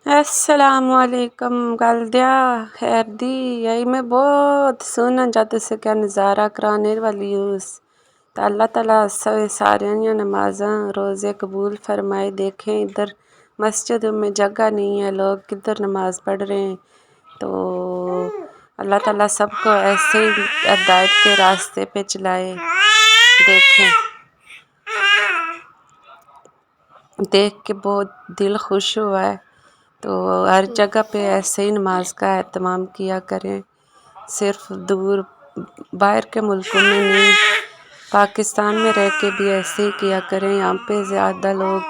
السلام علیکم گل دیا خیر دی یہی میں بہت سونا جد سے کیا نظارہ کرانے والی اس تو اللہ تعالیٰ سارے نمازاں روزے قبول فرمائے۔ دیکھیں ادھر مسجد میں جگہ نہیں ہے، لوگ کدھر نماز پڑھ رہے ہیں، تو اللہ تعالیٰ سب کو ایسے ہی ہدایت کے راستے پہ چلائے۔ دیکھیں دیکھ کے بہت دل خوش ہوا ہے، تو ہر جگہ پہ ایسے ہی نماز کا اہتمام کیا کریں، صرف دور باہر کے ملکوں میں نہیں، پاکستان میں رہ کے بھی ایسے ہی کیا کریں۔ یہاں پہ زیادہ لوگ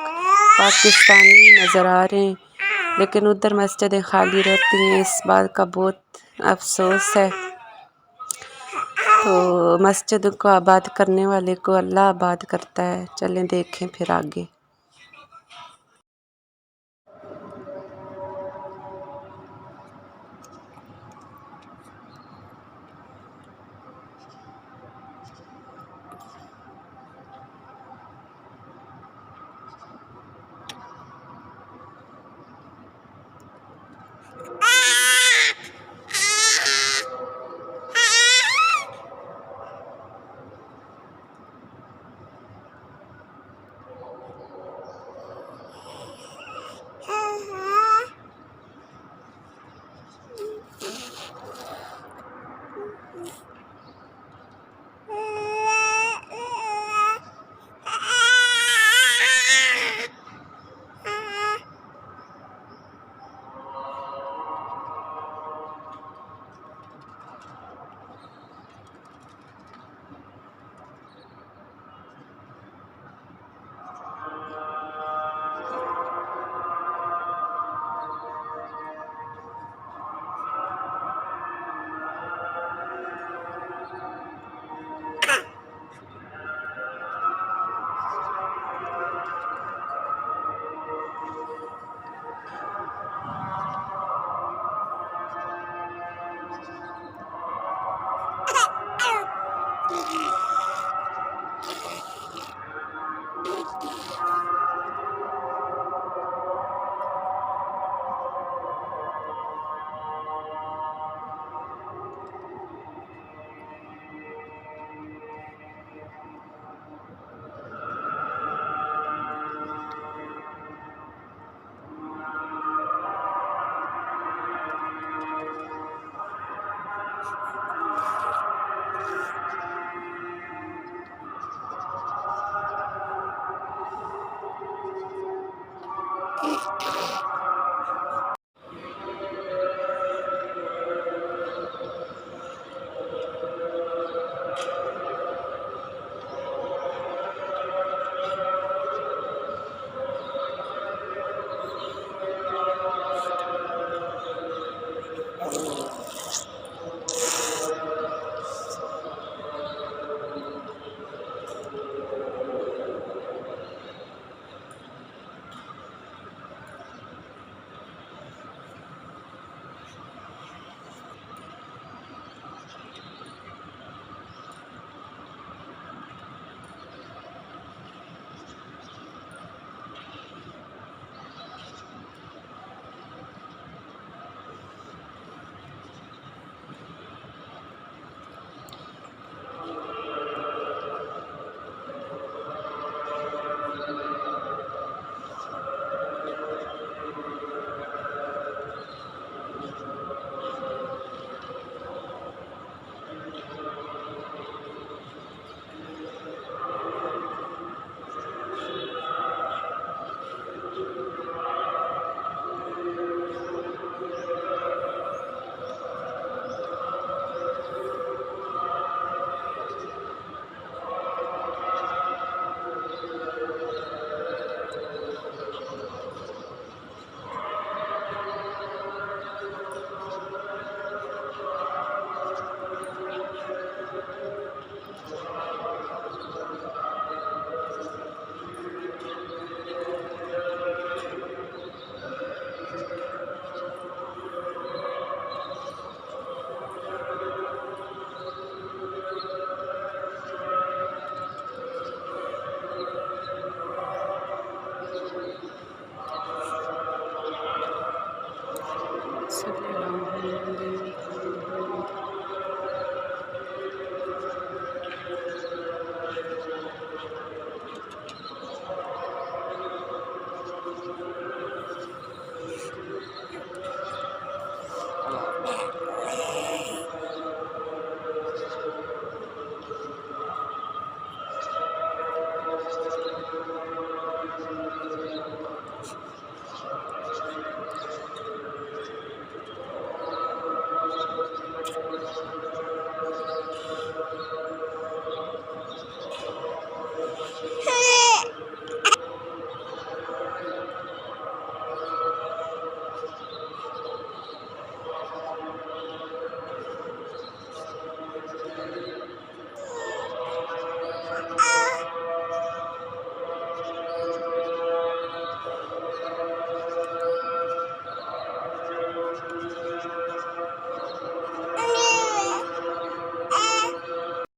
پاکستانی نظر آ رہے ہیں، لیکن ادھر مسجدیں خالی رہتی ہیں، اس بات کا بہت افسوس ہے۔ تو مسجد کو آباد کرنے والے کو اللہ آباد کرتا ہے۔ چلیں دیکھیں پھر آگے۔